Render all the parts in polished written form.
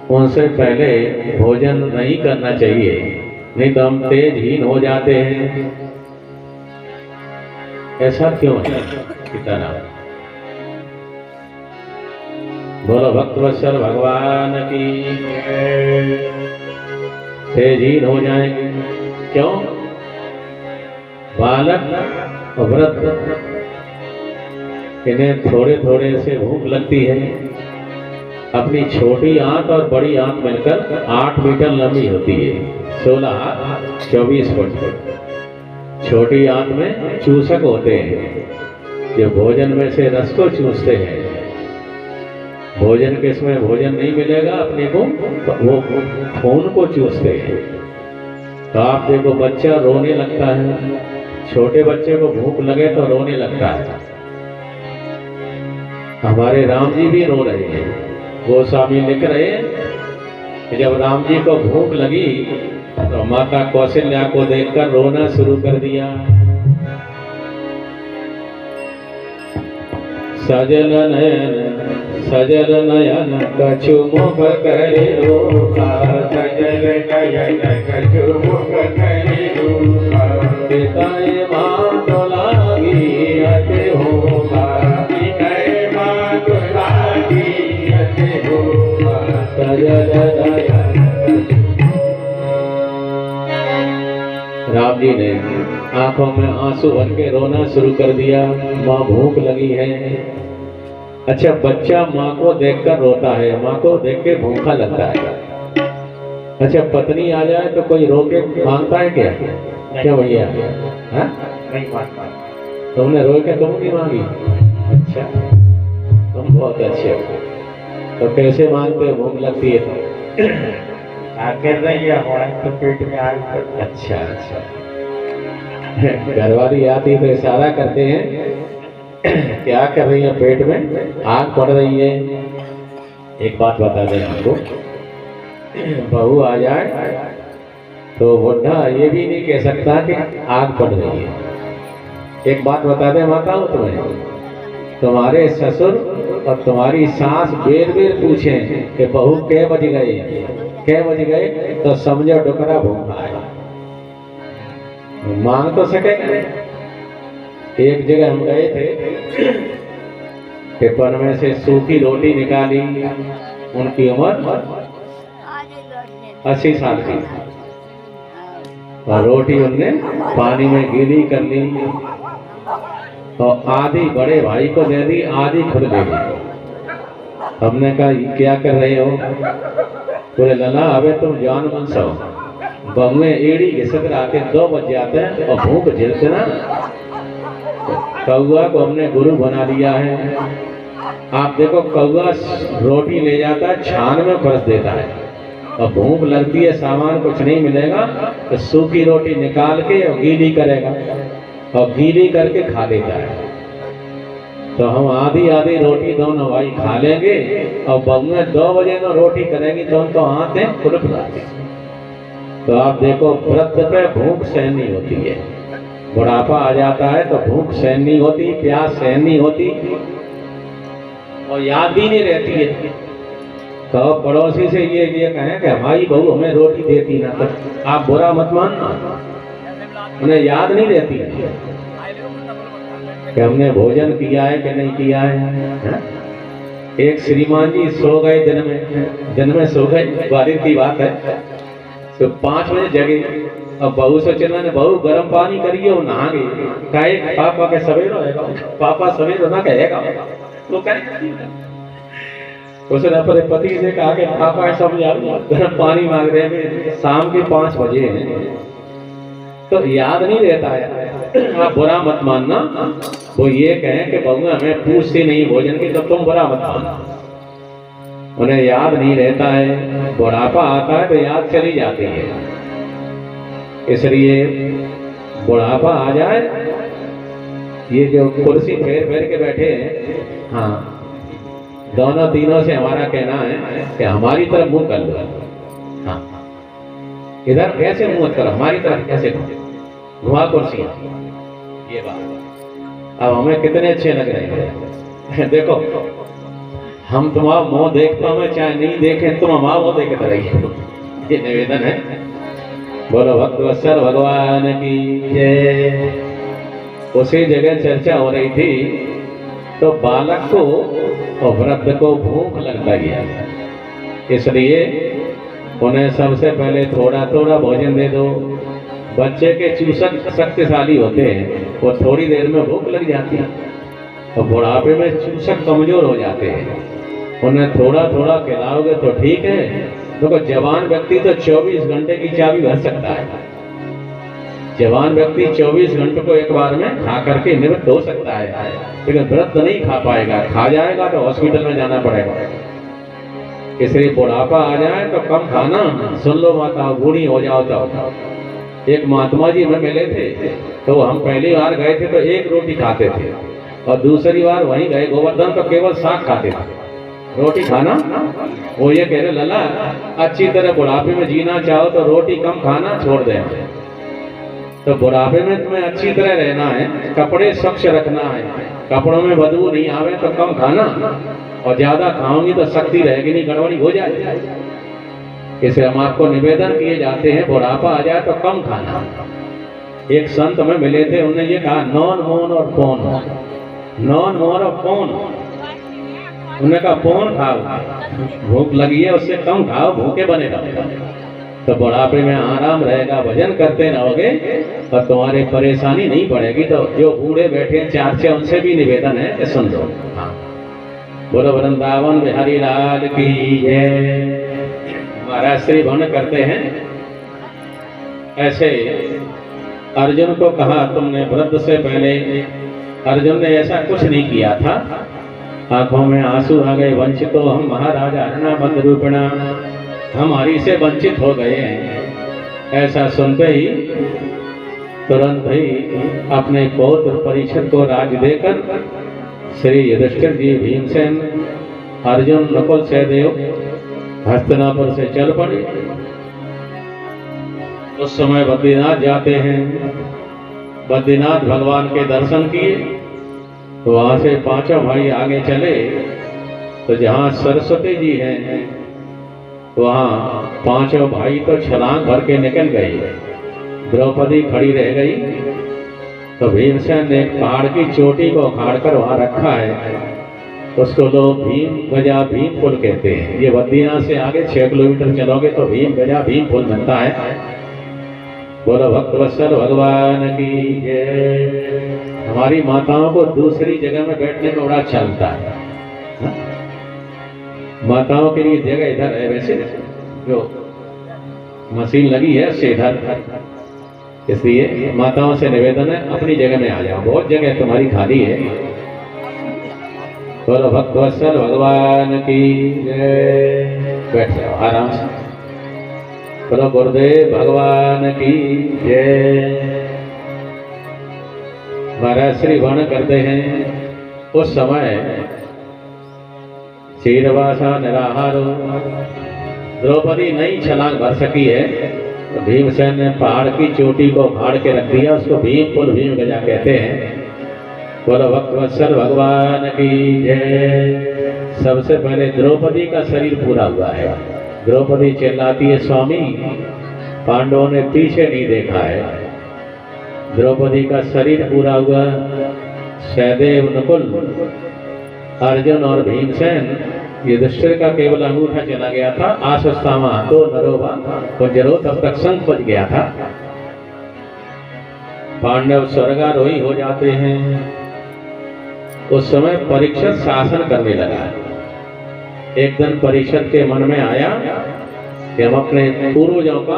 उनसे पहले भोजन नहीं करना चाहिए, नहीं तो हम तेजहीन हो जाते हैं। ऐसा क्यों है पिताराम? बोलो भक्तवत्सल भगवान की। तेजहीन हो जाएंगे क्यों? बालक और वृद्ध इन्हें थोड़े थोड़े से भूख लगती है। अपनी छोटी आंत और बड़ी आंत मिलकर 8 मीटर लंबी होती है, 16 हाथ 24 फुट। छोटी आंत में चूसक होते हैं जो भोजन में से रस को चूसते हैं। भोजन के समय भोजन नहीं मिलेगा अपने को, वो खून को चूसते हैं। तो आप देखो बच्चा रोने लगता है, छोटे बच्चे को भूख लगे तो रोने लगता है। हमारे राम जी भी रो रहे हैं। गोस्वामी लिख रहे हैं कि जब राम जी को भूख लगी तो माता कौशल्या को देखकर रोना शुरू कर दिया। सजल नयन कछु मुख करे रोका, सजल नयन कछु मुख करे रोका, पिताए माँ तो लागी अति होगा, पिताए माँ तो लागी अति होगा, सजल नयन। राम जी ने आंखों में आंसू भर के रोना शुरू कर दिया। माँ भूख लगी है। अच्छा, बच्चा माँ को देखकर रोता है, माँ को देख के भूखा लगता है। अच्छा, पत्नी आ जाए तो कोई रोके मांगता है क्या? क्या भैया? नहीं मांगता। तुमने रो के तुम नहीं मांगी? अच्छा, तुम बहुत अच्छे हो। तो कैसे मांगते हो? भूख लगती है तो आकर रही है हमारे तो पेट में आग। अच्छा अच्छा, घरवाली आती तो इशारा करते हैं क्या कर रही है? पेट में आग पड़ रही है। एक बात बता दें आपको, बहू आ जाए तो बुढ़ा ये भी नहीं कह सकता कि आग पड़ रही है। एक बात बता दें माताओं तुम्हें, तुम्हारे ससुर और तुम्हारी सास बेर बेर पूछे कि बहू कै बज गए, तो समझो डुकरा भूखा है। मांग तो सकेंगे। एक जगह हम गए थे, टिप्पण में से सूखी रोटी निकाली। उनकी उम्र 80 साल की, और रोटी उनने पानी में गीली कर ली और आधी बड़े भाई को दे दी, आधी खुद ले ली। हमने कहा ये क्या कर रहे हो? बोले लला अबे तुम जान मन सो, बहुएं एड़ी घिसक आके 2 बज जाते हैं और भूख झेलते ना। कौआ को हमने गुरु बना लिया है। आप देखो कौआ रोटी ले जाता है, छान में फंस देता है, और भूख लगती है, सामान कुछ नहीं मिलेगा तो सूखी रोटी निकाल के और गीली करेगा और गीली करके खा लेता है। तो हम आधी आधी रोटी दोनों भाई खा लेंगे और बहुएं 2 बजे में रोटी करेंगी तो हम तो हाथ हैं खुल जाते। तो आप देखो वृद्ध पे भूख सहन नहीं होती है, बुढ़ापा आ जाता है तो भूख सहन नहीं होती, प्यास सहन नहीं होती और याद भी नहीं रहती है। तो पड़ोसी से ये कहें कि हमारी बहू हमें रोटी देती ना, तो आप बुरा मत मानना, उन्हें याद नहीं रहती है कि हमने भोजन किया है कि नहीं किया है। एक श्रीमान जी सो गए, दिन में सो गए, बारिश की बात है, तो 5 बजे जगे। अब बहू से चिल्लाने, बहू गर्म पानी करिए, वो नहा गई। कहे पापा के सवेरो है, पापा सवेरो ना कहेगा तो कहेगा। उसने अपने पति से कहा कि पापा समझा गर्म पानी मांग रहे हैं, शाम के 5 बजे हैं। तो याद नहीं रहता है, आप बुरा मत मानना। वो ये कहें कि बहू हमें पूछती नहीं भोजन की, तो तुम बुरा मत मानना। उन्हें याद नहीं रहता है, बुढ़ापा आता है तो याद चली जाती है। इसलिए बुढ़ापा आ जाए, ये जो कुर्सी फेर फेर के बैठे हैं, हाँ, दोनों तीनों से हमारा कहना है कि हमारी तरफ मुंह कर लो। हाँ, इधर कैसे मुंह कर, हमारी तरफ कैसे घुमा कुर्सियां, ये बात। अब हमें कितने अच्छे लग रहे हैं देखो। हम तुम्हारा मुंह देखता मैं चाहे नहीं देखे, तुम हमारा मुंह देखते रहिए। ये निवेदन है। बोलो भक्तवत्सल भगवान की जय। उसी जगह चर्चा हो रही थी तो बालक को और वृद्ध को भूख लग गया, इसलिए उन्हें सबसे पहले थोड़ा थोड़ा भोजन दे दो। बच्चे के चूसक शक्तिशाली होते हैं, वो थोड़ी देर में भूख लग जाती है, और बुढ़ापे में चूसक कमजोर हो जाते हैं। उन्हें थोड़ा थोड़ा खिलाओगे तो ठीक है। देखो जवान व्यक्ति तो 24 घंटे की चाबी भर सकता है। जवान व्यक्ति 24 घंटे को एक बार में खा करके निवृत्त हो सकता है, लेकिन वृद्ध नहीं खा पाएगा। खा जाएगा तो हॉस्पिटल में जाना पड़ेगा। इसलिए बुढ़ापा आ जाए तो कम खाना। सुन लो माता, बूढ़ी हो जाओ तो। एक महात्मा जी में मिले थे, तो हम पहली बार गए थे तो एक रोटी खाते थे, और दूसरी बार वहीं गए गोवर्धन तो केवल साग खाते थे। रोटी खाना, वो ये कह रहे लला अच्छी तरह बुढ़ापे में जीना चाहो तो रोटी कम खाना छोड़ दें। तो बुढ़ापे में तुम्हें अच्छी तरह रहना है, कपड़े स्वच्छ रखना है, कपड़ों में बदबू नहीं आवे तो कम खाना, और ज्यादा खाओगी तो शक्ति रहेगी नहीं, गड़बड़ी हो जाएगी। इसे हम आपको निवेदन किए जाते हैं, बुढ़ापा आ जाए तो कम खाना। एक संत में मिले थे, उन्होंने ये कहा नॉन मोन और पोन, नॉन मोन और पोन। उन्होंने कहा पोन खाओ, भूख लगी है उससे कम खाओ, भूखे बने रहो तो बुढ़ापे में आराम रहेगा। भजन करते रहोगे और तुम्हारी परेशानी नहीं पड़ेगी। तो जो बूढ़े बैठे हैं चार उनसे भी निवेदन है कि सुन लो। हाँ, बोलो वृंदावन बिहारी लाल की जय। महाराज श्री भवन करते हैं, ऐसे अर्जुन को कहा तुमने वृद्ध से पहले। अर्जुन ने ऐसा कुछ नहीं किया था, आंखों में आंसू आ गए। वंचित हम महाराजा अरणाबंध रूपिणा, हम हरि से वंचित हो गए हैं। ऐसा सुनते ही तुरंत ही अपने पौत्र परीक्षित को राज देकर श्री युधिष्ठिर जी, भीमसेन, अर्जुन, नकुल, सहदेव हस्तिनापुर से चल पड़े। उस समय बद्रीनाथ जाते हैं। बद्रीनाथ भगवान के दर्शन किए तो वहां से पांचों भाई आगे चले तो जहां सरस्वती जी हैं वहां पांचों भाई तो छलांग भर के निकल गए। द्रौपदी खड़ी रह गई तो भीमसेन ने पहाड़ की चोटी को उखाड़ कर वहां रखा है, उसको लोग भीम गजा भीम पुल कहते हैं। ये बद्रीनाथ से आगे 6 किलोमीटर चलोगे तो भीम गजा भीम पुल बनता है। बोलो भक्तवत्सल भगवान की जय। हमारी माताओं को दूसरी जगह में बैठने में बड़ा अच्छा लगता है। माताओं के लिए जगह इधर है, वैसे जो मशीन लगी है उससे इधर, इसलिए माताओं से निवेदन है अपनी जगह में आ जाओ, बहुत जगह तुम्हारी खाली है। बोलो भक्तवत्सल भगवान की जय। बैठ जाओ आराम से। बोलो गुरुदेव भगवान की जय। महाराज श्री भवन करते हैं, उस समय क्षीरवासा निराहारो, द्रौपदी नहीं छलांग भर सकी है तो भीमसेन ने पहाड़ की चोटी को उखाड़ के रख दिया, उसको भीम पुल भीम गजा कहते हैं। बोलो भक्तवत्सल भगवान की जय। सबसे पहले द्रौपदी का शरीर पूरा हुआ है। द्रौपदी चिल्लाती है स्वामी पांडवों ने पीछे नहीं देखा है। द्रौपदी का शरीर पूरा हुआ। सहदेव, नकुल, अर्जुन और भीमसेन, युधिष्ठिर का केवल अंगूठा चला गया था। आश्वत्थामा तो नरोवा कुंजरो तब तक शंख बज गया था। पांडव स्वर्गारोही हो जाते हैं। उस समय परीक्षित शासन करने लगा। एक दिन परीक्षित के मन में आया कि हम अपने पूर्वजों का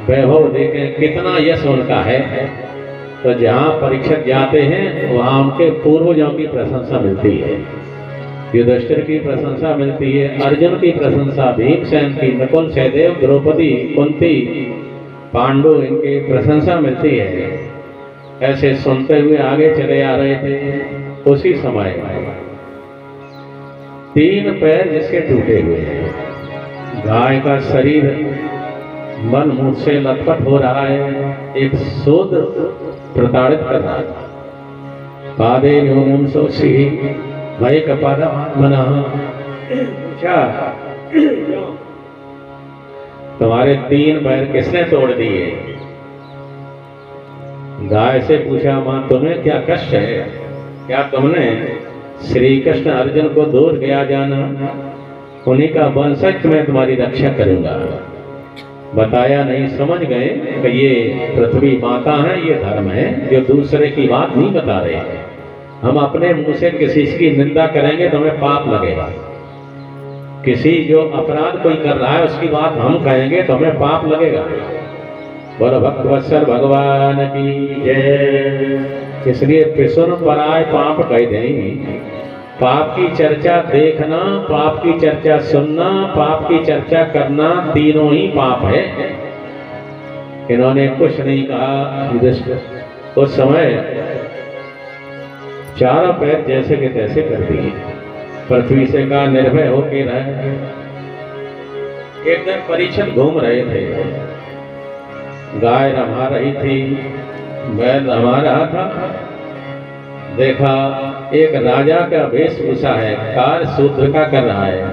वैभव देखें, कितना यश उनका है। तो जहाँ परीक्षित जाते हैं वहाँ उनके पूर्वजों की प्रशंसा मिलती है। युधिष्ठिर की प्रशंसा मिलती है, अर्जुन की प्रशंसा, भीमसेन की, नकुल, सहदेव, द्रौपदी, कुंती, पांडु, इनकी प्रशंसा मिलती है। ऐसे सुनते हुए आगे चले आ रहे थे। उसी समय 3 पैर जिसके टूटे हुए हैं, गाय का शरीर मन मुंह से लथपथ हो रहा है, एक शोध प्रताड़ित कर रहा था। पादे न्यूनम सोची भय कपादा मन पूछा तुम्हारे 3 पैर किसने तोड़ दिए? गाय से पूछा मां तुम्हें क्या कष्ट है? क्या तुमने श्री कृष्ण अर्जुन को दूर गया जाना? उन्हीं का वंशज मैं तुम्हारी रक्षा करूंगा। बताया नहीं, समझ गए कि ये पृथ्वी माता है, ये धर्म है, जो दूसरे की बात नहीं बता रहे हैं। हम अपने मुंह से किसी की निंदा करेंगे तो हमें पाप लगेगा। किसी जो अपराध कोई कर रहा है उसकी बात हम कहेंगे तो हमें पाप लगेगा। बोलो भक्तवत्सल भगवान की जय। इसलिए पिसुन पराय पाप कह दें। पाप की चर्चा देखना, पाप की चर्चा सुनना, पाप की चर्चा करना, तीनों ही पाप है। इन्होंने कुछ नहीं कहा युधिष्ठिर। उस समय चारों पैर जैसे के तैसे कर दिए। पृथ्वी से कहा निर्भय होके रहे। एक दिन परीक्षित घूम रहे थे, गाय रमा रही थी, बैल रमा रहा था। देखा एक राजा का वेशभूषा है, कार्य शूद्र का कर रहा है।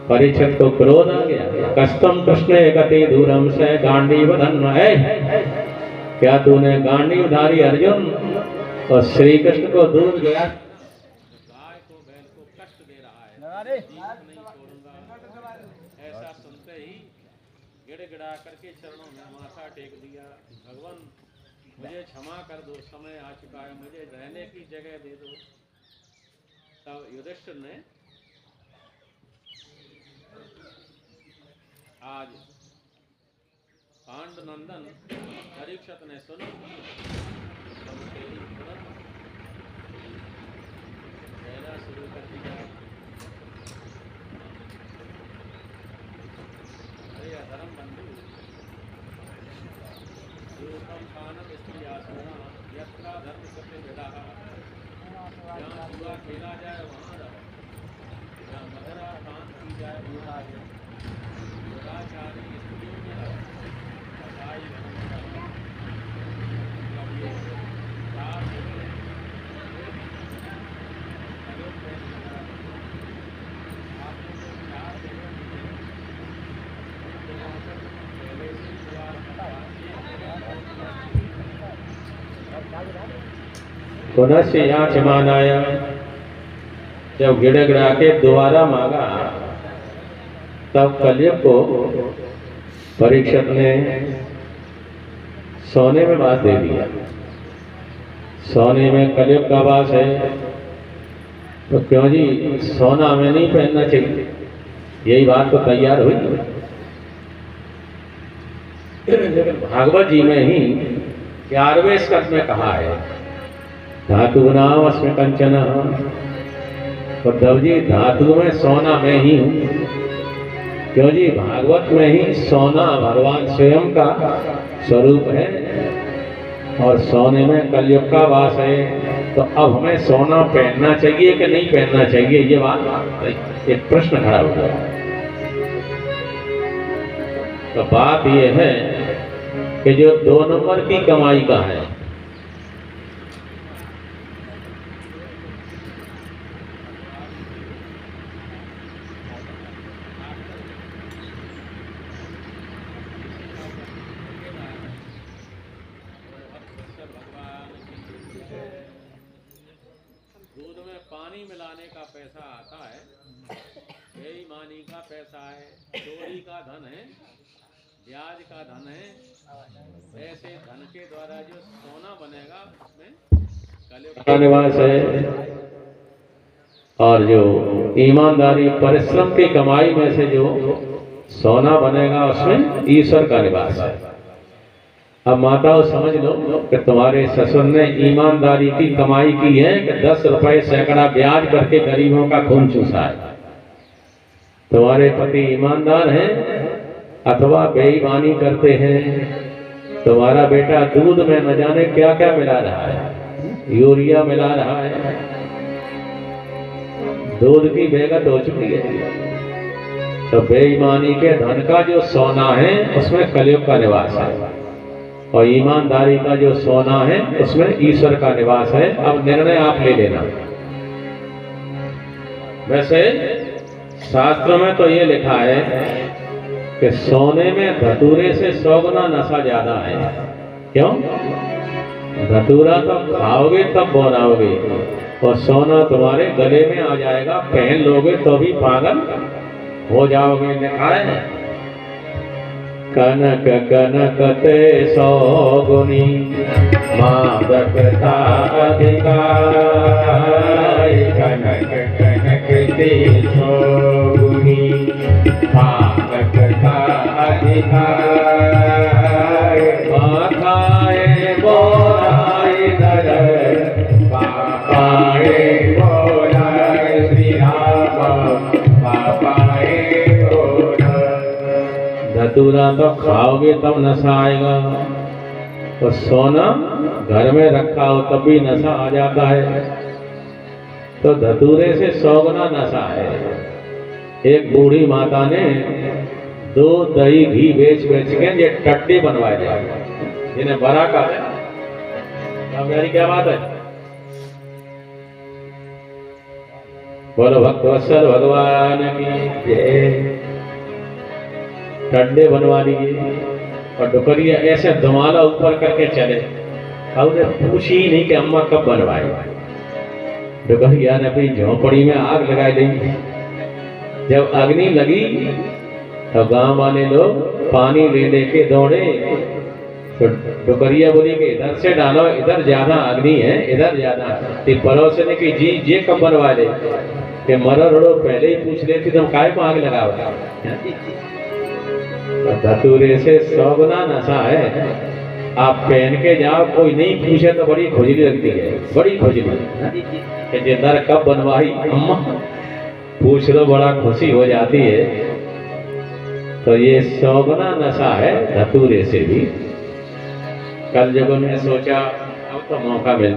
परीक्षित को क्रोध आ गया। कस्तम कृष्ण गति दूरम से गांडीव धन्म है। क्या तूने गांडीवधारी अर्जुन और श्री कृष्ण को दूर गया? गाय को बैल को कष्ट दे रहा है, नहीं छोड़ूंगा। ऐसा सुनते ही गिड़गिड़ा करके चरणों में माथा टेक दिया। भगवान मुझे क्षमा कर दो, समय आ चुका है, मुझे रहने की जगह दे दो। तब युधिष्ठिर ने आज पांडुनंदन परीक्षित ने सुना, कहना शुरू कर दिया। अरे अधर्म बंधु रूपम कानम स्त्री आसना यत्रा धर्म सत्य विदाह। जहाँ जुआ खेला जाए वहाँ रहो, जहाँ मदरा पान की जाए वहाँ रहो। दुराचारी स्त्रियों में रहो, कसाई पुनः याच मानाया। जब गिड़गिड़ा के दोबारा मांगा तब कलयुग को परीक्षित ने सोने में बात दे दिया। सोने में कलयुग का वास है तो क्यों जी सोना हमें नहीं पहनना चाहिए? यही बात तो तैयार हुई। लेकिन भागवत जी में ही 11वें स्कंद में कहा है धातु नाम अस्में कंचन। उद्धव जी धातु में सोना में ही हूँ। क्यों जी भागवत में ही सोना भगवान स्वयं का स्वरूप है और सोने में कलयुग का वास है। तो अब हमें सोना पहनना चाहिए कि नहीं पहनना चाहिए, ये बात एक प्रश्न खड़ा हो गया। तो बात ये है कि जो 2 नंबर की कमाई का है, दूध में पानी मिलाने का पैसा आता है, बेईमानी का पैसा है, चोरी का धन है, ब्याज का धन है। ऐसे धन के द्वारा जो सोना बनेगा उसमें कलयुग का निवास है। और जो ईमानदारी परिश्रम की कमाई में से जो सोना बनेगा उसमें ईश्वर का निवास है। अब माताओं समझ लो कि तुम्हारे ससुर ने ईमानदारी की कमाई की है कि 10 रुपए सैकड़ा ब्याज करके गरीबों का खून चूसा है। तुम्हारे पति ईमानदार हैं अथवा बेईमानी करते हैं। तुम्हारा बेटा दूध में न जाने क्या क्या मिला रहा है, यूरिया मिला रहा है, दूध की बेगत हो चुकी है। तो बेईमानी के धन का जो सोना है उसमें कलयुग का निवास है और ईमानदारी का जो सोना है उसमें ईश्वर का निवास है। अब निर्णय आप ले लेना। वैसे शास्त्र में तो ये लिखा है कि सोने में धतूरे से 100 गुना नशा ज्यादा है। क्यों? धतूरा तो खाओगे तब बनाओगे, और सोना तुम्हारे गले में आ जाएगा, पहन लोगे तो भी पागल हो जाओगे। लिखा है कनक कनक ते 100 गुनी मादकता अधिकार, कनक कनक ते 100 गुनी मादकता अधिकार, खाए बोलाए नर पापाए बोलाए श्री राम पापाए बोला। धतूरा तो खाओगे तब नशा आएगा, तो सोना घर में रखा हो तब भी नशा आ जाता है। तो धतूरे से 100 गुना नशा है। एक बूढ़ी माता ने 2 दही घी बेच के ये टट्टी बनवाए जाए, जिन्हें बड़ा का है। मेरी क्या बात है? बोलो भक्तवत्सल भगवान की जय। टड्डे बनवा लीजिए, और डुकरिया ऐसे धुमाला ऊपर करके चले, और पूछी ही नहीं कि अम्मा कब बनवाए। डुकरिया ने अपनी झोंपड़ी में आग लगा ली। जब अग्नि लगी तो गांव वाले लोग पानी ले लेके दौड़े, तो डुकरिया बोली कि इधर से डालो, इधर ज्यादा अग्नि है, इधर ज्यादा। पड़ोस ने कि जी ये कब बनवा ले, कि मरो रोड़ो पहले ही पूछ लेती तुम काहे को आग लगाओ। धतूरे से 100 गुना नशा है। आप पहन के जाओ, कोई नहीं पूछे तो बड़ी खुजली लगती है, बड़ी खुजली। ये दर कब बनवाई अम्मा, पूछ लो बड़ा खुशी हो जाती है। तो ये 100 गुना नशा है धतूरे से भी। कल जब उन्होंने सोचा अब तो मौका मिल